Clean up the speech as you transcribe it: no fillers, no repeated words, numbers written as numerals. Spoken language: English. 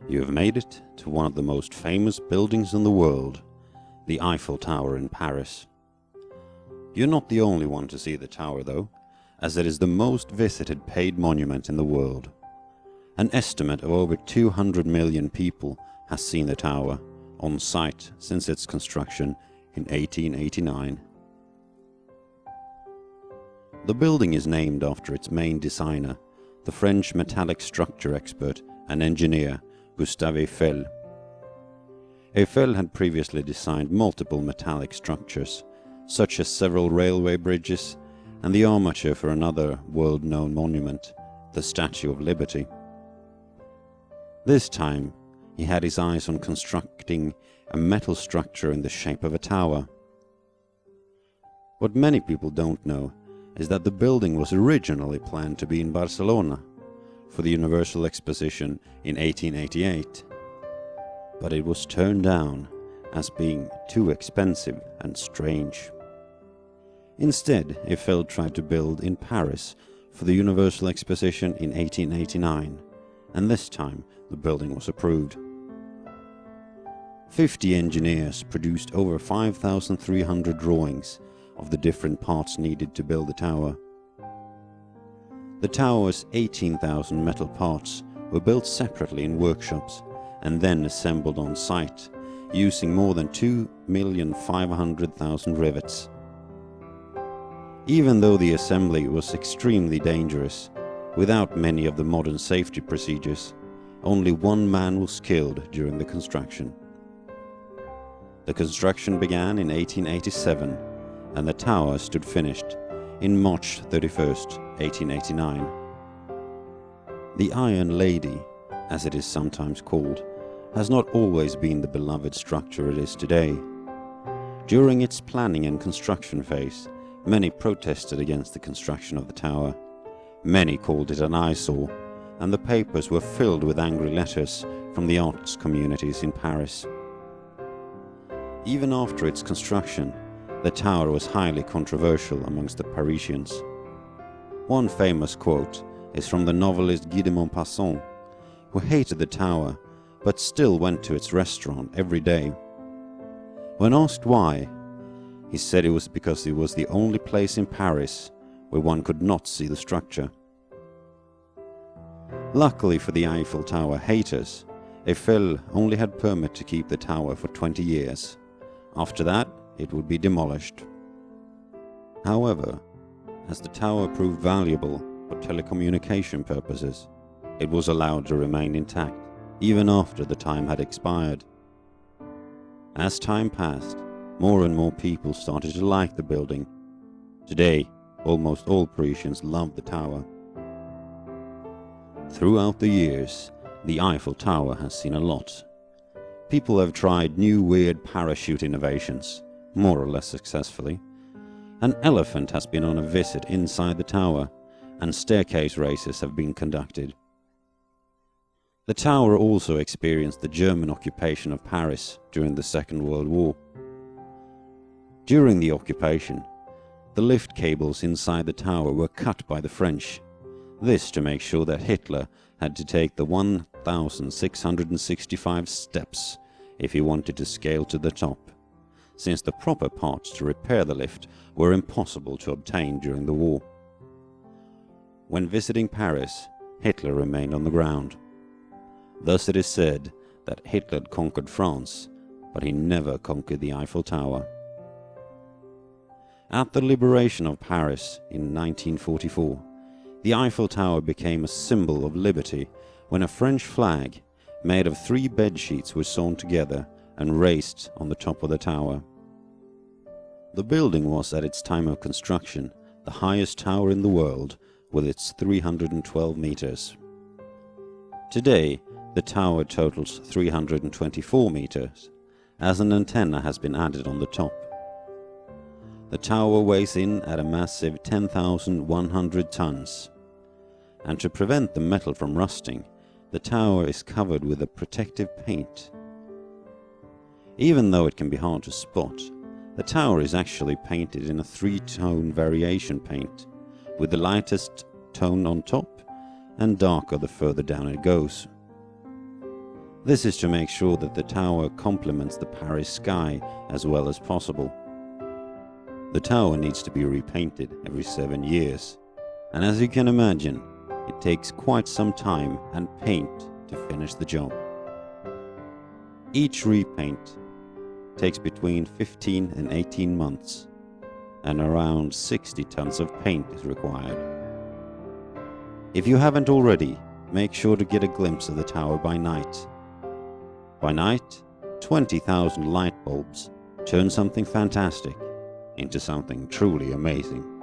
You have made it to one of the most famous buildings in the world, the Eiffel Tower in Paris. You're not the only one to see the tower though, as it is the most visited paid monument in the world. An estimate of over 200 million people has seen the tower on site since its construction in 1889. The building is named after its main designer, the French metallic structure expert and engineer Gustave Eiffel. Eiffel had previously designed multiple metallic structures, such as several railway bridges and the armature for another world-known monument, the Statue of Liberty. This time, he had his eyes on constructing a metal structure in the shape of a tower. What many people don't know is that the building was originally planned to be in Barcelona for the Universal Exposition in 1888, but it was turned down as being too expensive and strange. Instead, Eiffel tried to build in Paris for the Universal Exposition in 1889, and this time the building was approved. 50 engineers produced over 5,300 drawings of the different parts needed to build the tower. The tower's 18,000 metal parts were built separately in workshops and then assembled on site using more than 2,500,000 rivets. Even though the assembly was extremely dangerous, without many of the modern safety procedures, only one man was killed during the construction. The construction began in 1887 and the tower stood finished in March 31st, 1889. The Iron Lady, as it is sometimes called, has not always been the beloved structure it is today. During its planning and construction phase, many protested against the construction of the tower. Many called it an eyesore, and the papers were filled with angry letters from the arts communities in Paris. Even after its construction, the tower was highly controversial amongst the Parisians. One famous quote is from the novelist Guy de Maupassant, who hated the tower but still went to its restaurant every day. When asked why, he said it was because it was the only place in Paris where one could not see the structure. Luckily for the Eiffel Tower haters, Eiffel only had permit to keep the tower for 20 years. After that, it would be demolished. However, as the tower proved valuable for telecommunication purposes, it was allowed to remain intact even after the time had expired. As time passed, more and more people started to like the building. Today, almost all Parisians love the tower. Throughout the years, the Eiffel Tower has seen a lot. People have tried new weird parachute innovations, more or less successfully. An elephant has been on a visit inside the tower, and staircase races have been conducted. The tower also experienced the German occupation of Paris during the Second World War. During the occupation, the lift cables inside the tower were cut by the French, this to make sure that Hitler had to take the 1,665 steps if he wanted to scale to the top, since the proper parts to repair the lift were impossible to obtain during the war. When visiting Paris, Hitler remained on the ground. Thus it is said that Hitler conquered France, but he never conquered the Eiffel Tower. At the liberation of Paris in 1944, the Eiffel Tower became a symbol of liberty when a French flag made of 3 bed sheets was sewn together and raised on the top of the tower. The building was at its time of construction the highest tower in the world with its 312 meters. Today, the tower totals 324 meters, as an antenna has been added on the top. The tower weighs in at a massive 10,100 tons, and to prevent the metal from rusting, the tower is covered with a protective paint. Even though it can be hard to spot, the tower is actually painted in a 3-tone variation paint, with the lightest tone on top and darker the further down it goes. This is to make sure that the tower complements the Paris sky as well as possible. The tower needs to be repainted every 7 years, and as you can imagine, it takes quite some time and paint to finish the job. Each repaint takes between 15 and 18 months, and around 60 tons of paint is required. If you haven't already, make sure to get a glimpse of the tower by night. By night, 20,000 light bulbs turn something fantastic into something truly amazing.